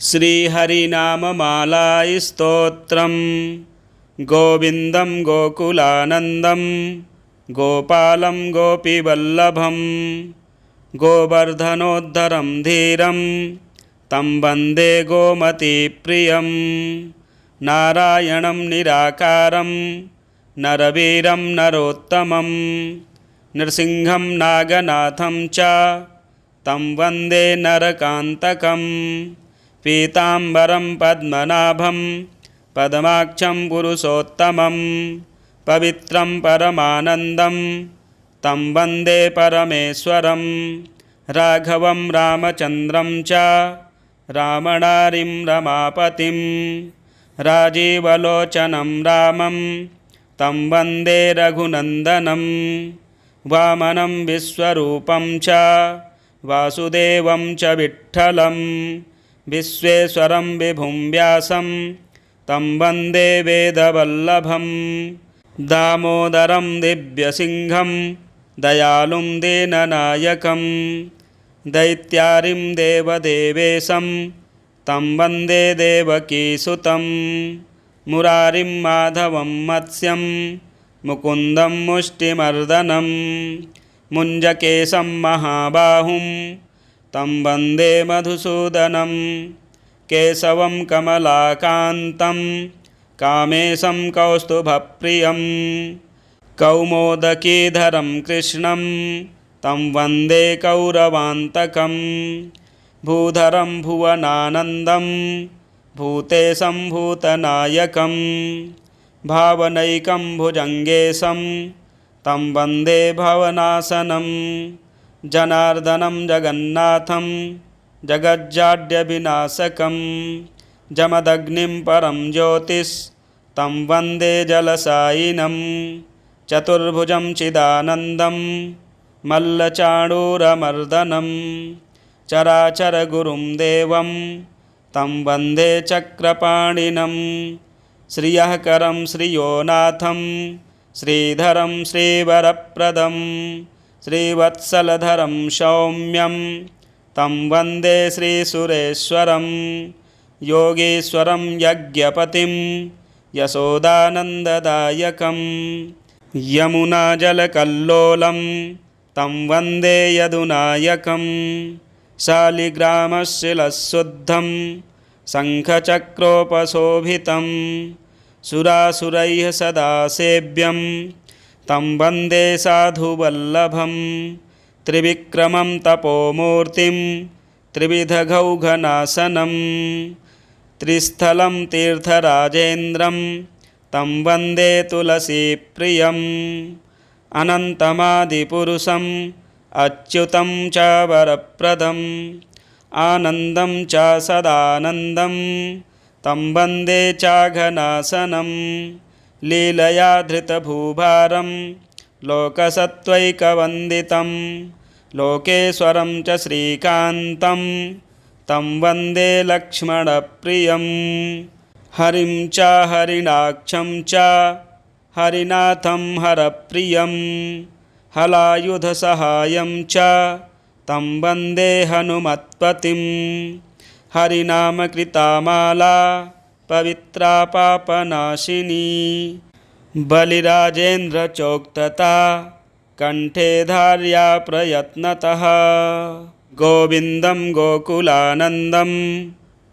श्रीहरिनाममालास्तोत्रम् गोविन्दं गोकुलानन्दं गोपालं गोपीवल्लभं गोवर्धनोद्धरं धीरं तं वन्दे गोमतीप्रियं नारायणं निराकारं नरवीरं नरोत्तमं नृसिंहं नागनाथं च तं वन्दे नरकान्तकं पीताम्बरं पद्मनाभं पद्माक्षं पुरुषोत्तमं पवित्रं परमानन्दं तं वन्दे परमेश्वरं राघवं रामचन्द्रं च रामणारिं रमापतिं राजीवलोचनं रामं तं वन्दे रघुनन्दनं वामनं विश्वरूपं च वासुदेवं च विठ्ठलं विश्वेश्वरं विभुं व्यासं तं वन्दे वेदवल्लभं दामोदरं दिव्यसिंहं दयालुं दीननायकं दैत्यारिं देवदेवेशं तं वन्दे देवकीसुतं मुरारिं माधवं मत्स्यं मुकुन्दं मुष्टिमर्दनं मुञ्जकेशं महाबाहुं तं वन्दे मधुसूदनं केशवं कमलाकान्तं कामेशं कौस्तुभप्रियं कौमोदकीधरं कृष्णं तं वन्दे कौरवान्तकं भूधरं भुवनानन्दं भूतेशं भूतनायकं भावनैकं भुजङ्गेशं तं वन्दे भवनाशनं जनार्दनं जगन्नाथं जगज्जाड्यविनाशकं जमदग्निं परं ज्योतिस्तं वन्दे जलसायिनं चतुर्भुजं चिदानन्दं मल्लचाणूरमर्दनं चराचरगुरुं देवं तं वन्दे चक्रपाणिनं श्रियःकरं श्रियोनाथं श्रीधरं श्रीवरप्रदं श्रीवत्सलधरं सौम्यं तं वन्दे श्रीसुरेश्वरं योगीश्वरं यज्ञपतिं यशोदानन्ददायकं यमुनाजलकल्लोलं तं वन्दे यदुनायकं शालिग्रामशिलशुद्धं शङ्खचक्रोपशोभितं सुरासुरैः सदा सेव्यं तं वन्दे साधुवल्लभं त्रिविक्रमं तपोमूर्तिं त्रिविधघौघनाशनं त्रिस्थलं तीर्थराजेन्द्रं तं वन्दे तुलसीप्रियम् अनन्तमादिपुरुषम् अच्युतं च वरप्रदम् आनन्दं च सदानन्दं तं वन्दे चाघनाशनं लीलया धृतभूभारं लोकसत्त्वैकवन्दितं लोकेश्वरं च श्रीकान्तं तं वन्दे लक्ष्मणप्रियं हरिं च हरिणाक्षं च हरिनाथं हरप्रियं हलायुधसहायं च तं वन्दे हनुमत्पतिं हरिनामकृता माला पवित्रा पापनाशिनी बलिराजेन्द्रचोक्तता कण्ठे धार्या प्रयत्नतः गोविन्दं गोकुलानन्दं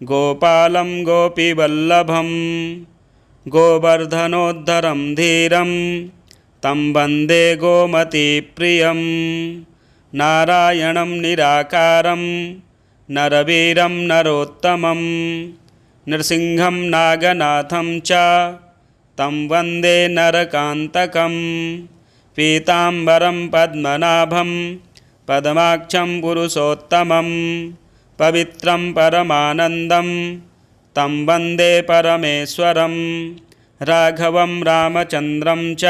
गोपालं गोपीवल्लभं गोवर्धनोद्धरं धीरं तं वन्दे गोमतीप्रियं नारायणं निराकारं नरवीरं नरोत्तमं नृसिंहं नागनाथं च तं वन्दे नरकान्तकं पीताम्बरं पद्मनाभं पद्माक्षं पुरुषोत्तमं पवित्रं परमानन्दं तं वन्दे परमेश्वरं राघवं रामचन्द्रं च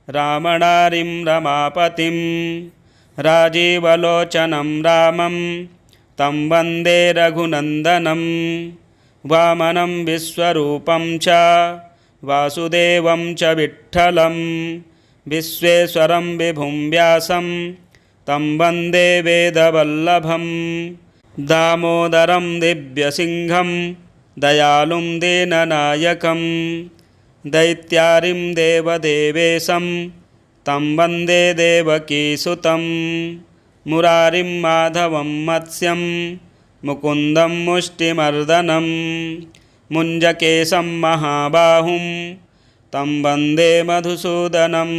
रामणारिं रमापतिं राजीवलोचनं रामं तं वन्दे रघुनन्दनं वामनं विश्वरूपं च वासुदेवं च विठ्ठलं विश्वेश्वरं विभुं व्यासं तं वन्दे वेदवल्लभं दामोदरं दिव्यसिंहं दयालुं दीननायकं दैत्यारिं देवदेवेशं तं वन्दे देवकीसुतं मुरारिं माधवं मत्स्यं मुकुन्दं मुष्टिमर्दनं मुञ्जकेशं महाबाहुं तं वन्दे मधुसूदनं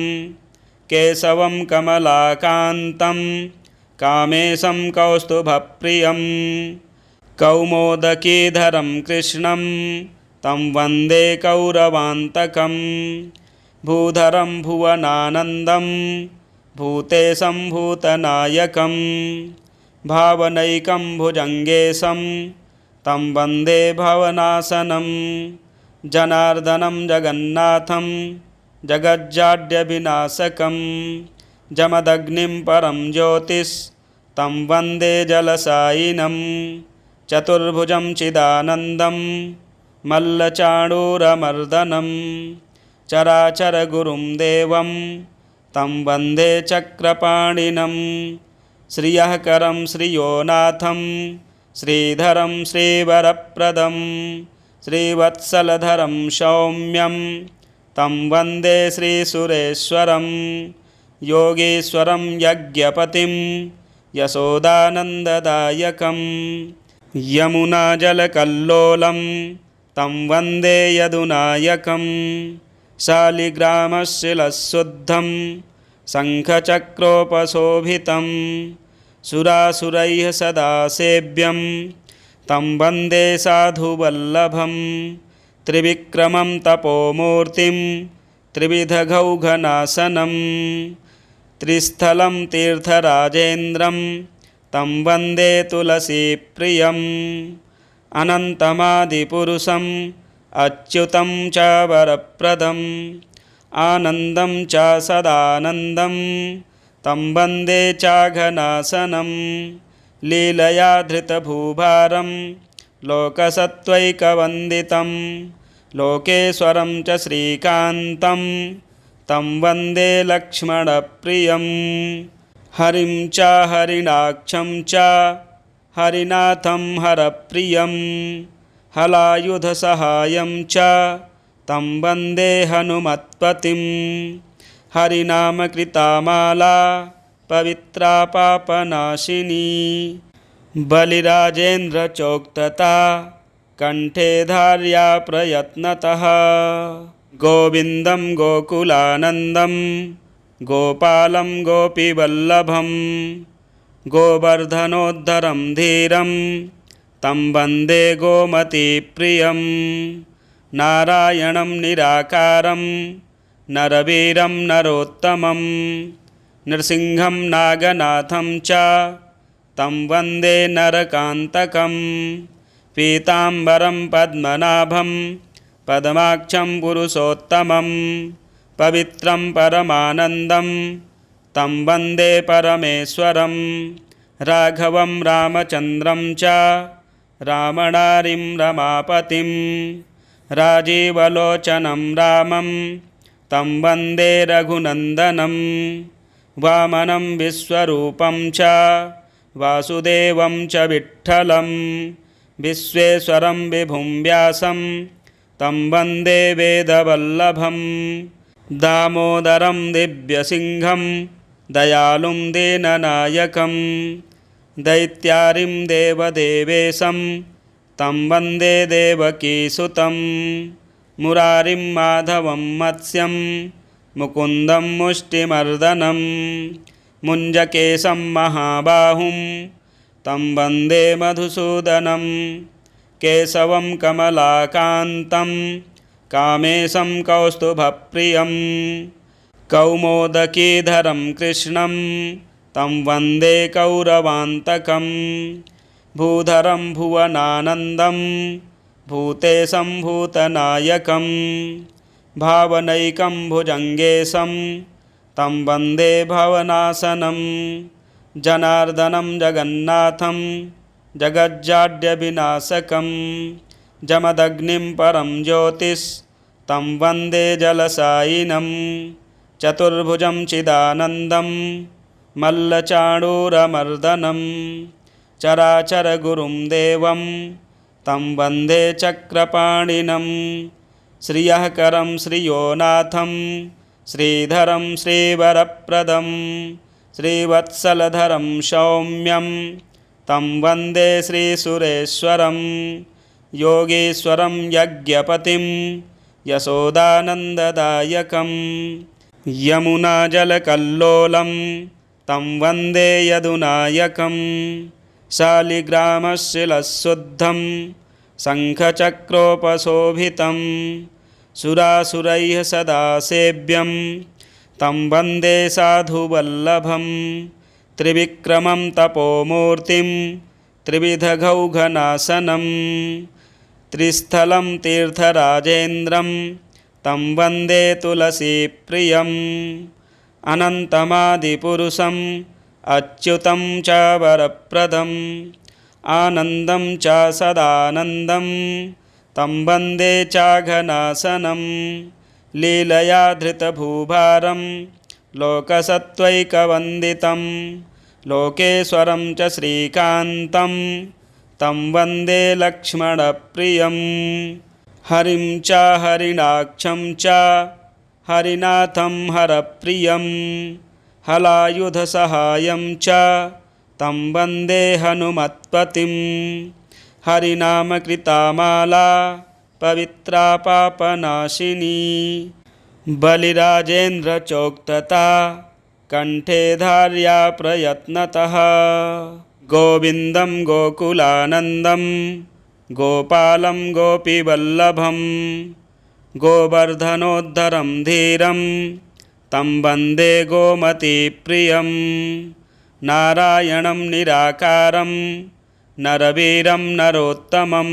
केशवं कमलाकान्तं कामेशं कौस्तुभप्रियं कौमोदकीधरं कृष्णं तं वन्दे कौरवान्तकं भूधरं भुवनानन्दं भूतेशं भूतनायकं भावनैकं भुजङ्गेशं तं वन्दे भवनाशनं जनार्दनं जगन्नाथं जगज्जाड्यविनाशकं जमदग्निं परं ज्योतिस्तं वन्दे जलसायिनं चतुर्भुजं चिदानन्दं मल्लचाणूरमर्दनं चराचरगुरुं देवं तं वन्दे चक्रपाणिनं श्रियःकरं श्रियोनाथं श्रीधरं श्रीवरप्रदं श्रीवत्सलधरं सौम्यं तं वन्दे श्रीसुरेश्वरं योगीश्वरं यज्ञपतिं यशोदानन्ददायकं यमुनाजलकल्लोलं तं वन्दे यदुनायकं शालिग्रामशिलशुद्धं शङ्खचक्रोपशोभितं सुरासुरैः सदा सेव्यं तं वन्दे साधुवल्लभं त्रिविक्रमं तपोमूर्तिं त्रिविधघौघनाशनं त्रिस्थलं तीर्थराजेन्द्रं तं वन्दे तुलसीप्रियम् अनन्तमादिपुरुषम् अच्युतं च वरप्रदम् आनन्दं च सदानन्दं तं वन्दे चाघनाशनं लीलया धृतभूभारं लोकसत्त्वैकवन्दितं लोकेश्वरं च श्रीकान्तं तं वन्दे लक्ष्मणप्रियं हरिं च हरिणाक्षं च हरिनाथं हरप्रियं हलायुधसहायं च तं वन्दे हनुमत्पतिं हरिनामकृता माला पवित्रा पापनाशिनी बलिराजेन्द्रचोक्तता कण्ठे धार्या प्रयत्नतः गोविन्दं गोकुलानन्दं गोपालं गोपीवल्लभं गोवर्धनोद्धरं धीरं तं वन्दे गोमतीप्रियं नारायणं निराकारं नरवीरं नरोत्तमं नृसिंहं नागनाथं च तं वन्दे नरकान्तकं पीताम्बरं पद्मनाभं पद्माक्षं पुरुषोत्तमं पवित्रं परमानन्दं तं वन्दे परमेश्वरं राघवं रामचन्द्रं च रामणारिं रमापतिं राजीवलोचनं रामं तं वन्दे रघुनन्दनं वामनं विश्वरूपं च वासुदेवं च विठ्ठलं विश्वेश्वरं विभुं व्यासं तं वन्दे वेदवल्लभं दामोदरं दिव्यसिंहं दयालुं दीननायकं दैत्यारिं देवदेवेशं तं वन्दे देवकीसुतं मुरारिं माधवं मत्स्यं मुकुन्दं मुष्टिमर्दनं मुञ्जकेशं महाबाहुं तं वन्दे मधुसूदनं केशवं कमलाकान्तं कामेशं कौस्तुभप्रियं कौमोदकीधरं कृष्णं तं वन्दे कौरवान्तकं भूधरं भुवनानन्दं भूतेशं भूतनायकं भावनैकं भुजङ्गेशं तं वन्दे भवनाशनं जनार्दनं जगन्नाथं जगज्जाड्यविनाशकं जमदग्निं परं ज्योतिस्तं वन्दे जलसायिनं चतुर्भुजं चिदानन्दं मल्लचाणूरमर्दनं चराचरगुरुं देवं तं वन्दे चक्रपाणिनं श्रियःकरं श्रियोनाथं श्रीधरं श्रीवरप्रदं श्रीवत्सलधरं सौम्यं तं वन्दे श्रीसुरेश्वरं योगीश्वरं यज्ञपतिं यशोदानन्ददायकं यमुनाजलकल्लोलं तं वन्दे यदुनायकं शालिग्रामशिलशुद्धं शङ्खचक्रोपशोभितं सुरासुरैः सदा सेव्यं तं वन्दे साधुवल्लभं त्रिविक्रमं तपोमूर्तिं त्रिविधघौघनाशनं त्रिस्थलं तीर्थराजेन्द्रं तं वन्दे तुलसीप्रियम् अनन्तमादिपुरुषम् अच्युतं च वरप्रदम् आनन्दं च सदानन्दं तं वन्दे चाघनाशनं लीलया धृतभूभारं लोकसत्त्वैकवन्दितं लोकेश्वरं च श्रीकान्तं तं वन्दे लक्ष्मणप्रियं हरिं च हरिणाक्षं च हरिनाथं हरप्रियं हलायुधसहायं च तं वन्दे हनुमत्पतिं हरिनामकृता माला पवित्रा पापनाशिनी बलिराजेन्द्रचोक्तता कण्ठे धार्या प्रयत्नतः गोविन्दं गोकुलानन्दं गोपालं गोपीवल्लभं गोवर्धनोद्धरं धीरं तं वन्दे गोमतीप्रियं नारायणं निराकारं नरवीरं नरोत्तमं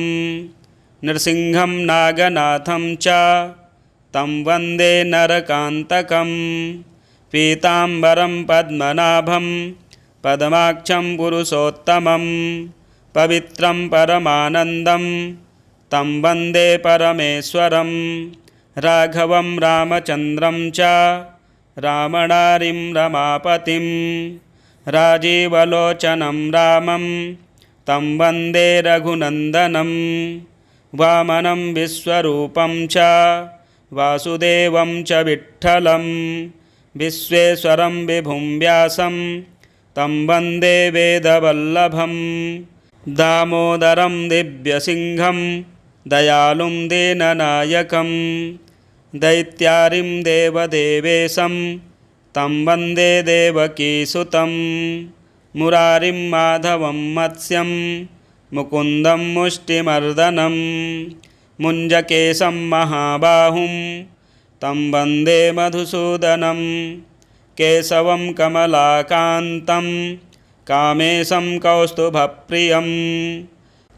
नृसिंहं नागनाथं च तं वन्दे नरकान्तकं पीताम्बरं पद्मनाभं पद्माक्षं पुरुषोत्तमं पवित्रं परमानन्दं तं वन्दे परमेश्वरं राघवं रामचन्द्रं च रामणारिं रमापतिं राजीवलोचनं रामं तं वन्दे रघुनन्दनं वामनं विश्वरूपं च वासुदेवं च विठ्ठलं विश्वेश्वरं विभुं व्यासं तं वन्दे वेदवल्लभं दामोदरं दिव्यसिंहं दयालुं दीननायकं दैत्यारिं देवदेवेशं तं वन्दे देवकीसुतं मुरारिं माधवं मत्स्यं मुकुन्दं मुष्टिमर्दनं मुञ्जकेशं महाबाहुं तं वन्दे मधुसूदनं केशवं कमलाकान्तं कामेशं कौस्तुभप्रियं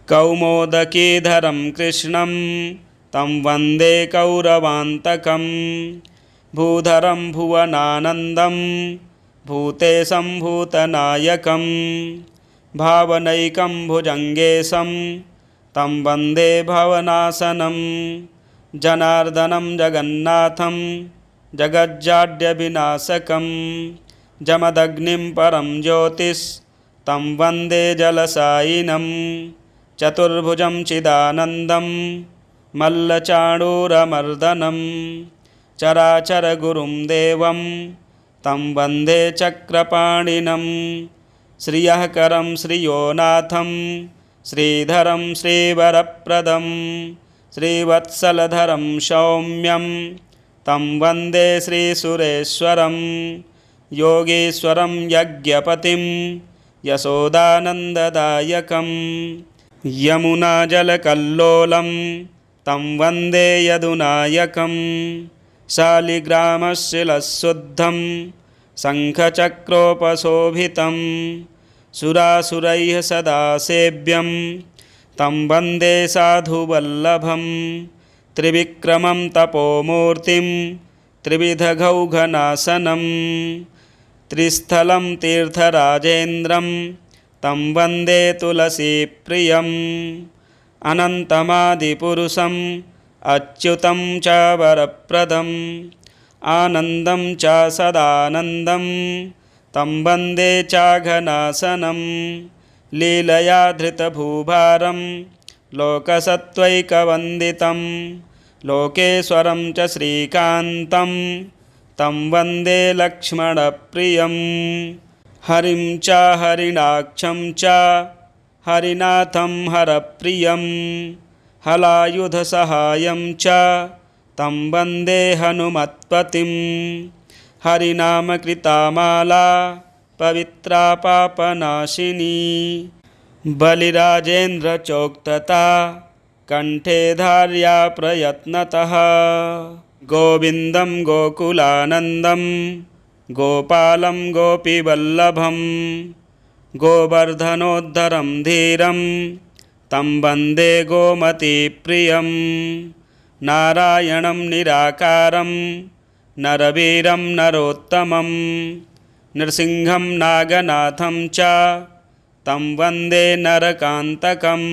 कौमोदकीधरं कृष्णं तं वन्दे कौरवान्तकं भूधरं भुवनानन्दं भूतेशं भूतनायकं भावनैकं भुजङ्गेशं तं वन्दे भवनाशनं जनार्दनं जगन्नाथं जगज्जाड्यविनाशकं जमदग्निं परं ज्योतिस्तं वन्दे जलसायिनं चतुर्भुजं चिदानन्दं मल्लचाणूरमर्दनं चराचरगुरुं देवं तं वन्दे चक्रपाणिनं श्रियःकरं श्रियोनाथं श्रीधरं श्रीवरप्रदं श्रीवत्सलधरं सौम्यं तं वन्दे श्रीसुरेश्वरं योगीश्वरं यज्ञपतिं यशोदानन्ददायकं यमुनाजलकल्लोलं तं वन्दे यदुनायकं शालिग्रामशिलशुद्धं शङ्खचक्रोपशोभितं सुरासुरैः सदा सेव्यं तं वन्दे साधुवल्लभं त्रिविक्रमं तपोमूर्तिं त्रिविधघौघनाशनं त्रिस्थलं तीर्थराजेन्द्रं तं वन्दे तुलसीप्रियम् अनन्तमादिपुरुषम् अच्युतं च वरप्रदम् आनन्दं च सदानन्दं तं वन्दे चाघनाशनं लीलया धृतभूभारं लोकसत्त्वैकवन्दितं लोकेश्वरं च श्रीकान्तं तं वन्दे लक्ष्मणप्रियं हरिं च हरिणाक्षं च हरिनाथं हरप्रियं हलायुधसहायं च तं वन्दे हनुमत्पतिं हरिनामकृता माला पवित्रा पापनाशिनी बलिराजेन्द्रचोक्तता कंठे धार्या प्रयत्नतः गोविन्दं गोकुलानन्दं गोपालं गोपीवल्लभं गोवर्धनोद्धरं धीरं तं वन्दे गोमतीप्रियं नारायणं निराकारं नरवीरं नरोत्तमं नृसिंहं नागनाथं च तं वन्दे नरकान्तकं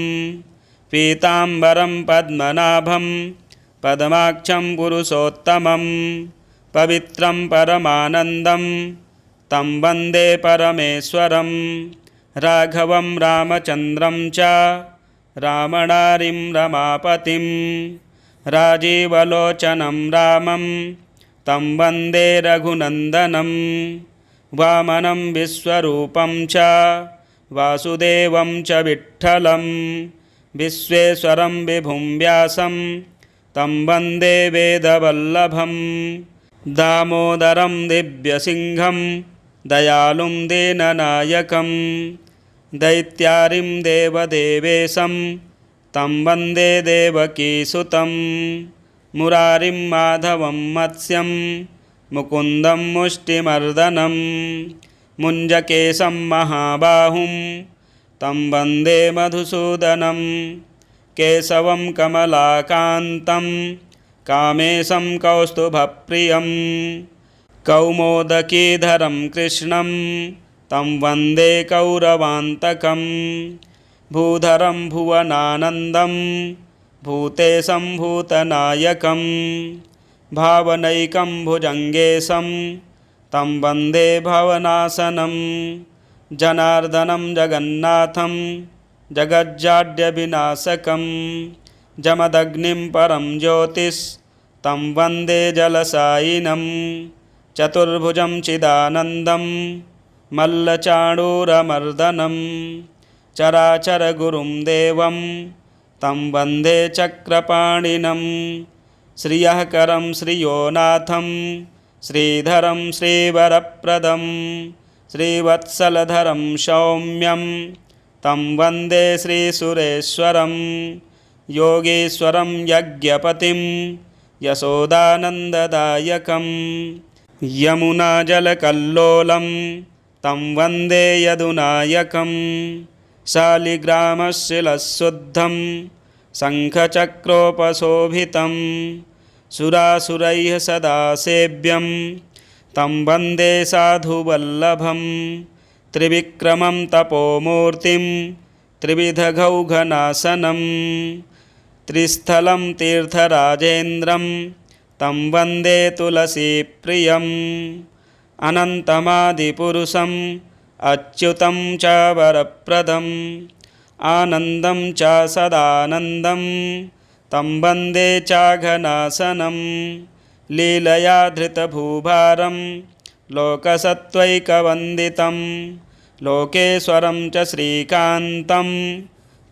पीताम्बरं पद्मनाभं पद्माक्षं पुरुषोत्तमं पवित्रं परमानन्दं तं वन्दे परमेश्वरं राघवं रामचन्द्रं च रामणारिं रमापतिं राजीवलोचनं रामं तं वन्दे रघुनन्दनं वामनं विश्वरूपं च वासुदेवं च विठ्ठलं विश्वेश्वरं विभुं व्यासं तं वन्दे वेदवल्लभं दामोदरं दिव्यसिंहं दयालुं दीननायकं दैत्यारिं देवदेवेशं तं वन्दे देवकीसुतं मुरारिं माधवं मत्स्यं मुकुन्दं मुष्टिमर्दनं मुञ्जकेशं महाबाहुं तं वन्दे मधुसूदनं केशवं कमलाकान्तं कामेशं कौस्तुभप्रियं कौमोदकीधरं कृष्णं तं वन्दे कौरवान्तकं भूधरं भुवनानन्दं भूतेशं भूतनायकं भावनैकं भुजङ्गेशं तं वन्दे भवनाशनं जनार्दनं जगन्नाथं जगज्जाड्यविनाशकं जमदग्निं परं ज्योतिस्तं वन्दे जलसायिनं चतुर्भुजं चिदानन्दं मल्लचाणूरमर्दनं चराचरगुरुं देवं तं वन्दे चक्रपाणिनं श्रियःकरं श्रियोनाथं श्रीधरं श्रीवरप्रदं श्रीवत्सलधरं सौम्यं तं वन्दे श्रीसुरेश्वरं योगीश्वरं यज्ञपतिं यशोदानन्ददायकं यमुनाजलकल्लोलं तं वन्दे यदुनायकं शालिग्रामशिलशुद्धं शङ्खचक्रोपशोभितं सुरासुरैः सदा सेव्यं तं वन्दे साधुवल्लभं त्रिविक्रमं तपोमूर्तिं त्रिविधघौघनाशनं त्रिस्थलं तीर्थराजेन्द्रं तं वन्दे तुलसीप्रियम् अनन्तमादिपुरुषम् अच्युतं च वरप्रदम् आनन्दं च सदानन्दं तं वन्दे चाघनाशनं लीलया धृतभूभारं लोकसत्त्वैकवन्दितं लोकेश्वरं च श्रीकान्तं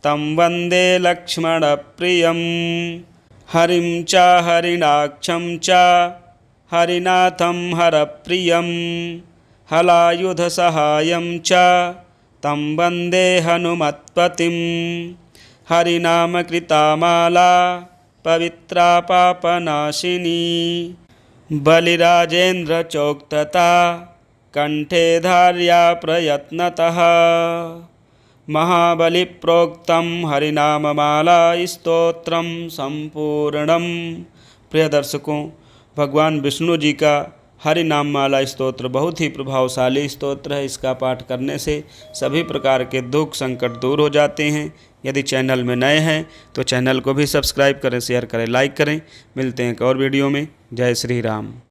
तं वन्दे लक्ष्मणप्रियं हरिं च हरिणाक्षं च हरिनाथं हरप्रियं हलायुधसहायं च तं वन्दे हनुमत्पतिं हरिनामकृता माला पवित्रा पापनाशिनी बलिराजेन्द्रचोक्तता कंठे धार्या प्रयत्नतः महाबलिप्रोक्तं हरिनाममाला स्तोत्रं संपूर्णं। प्रिय दर्शकों, भगवान विष्णु जी का हरि नाम माला स्तोत्र बहुत ही प्रभावशाली स्तोत्र है। इसका पाठ करने से सभी प्रकार के दुख संकट दूर हो जाते हैं। यदि चैनल में नए हैं तो चैनल को भी सब्सक्राइब करें, शेयर करें, लाइक करें। मिलते हैं एक और वीडियो में। जय श्री राम।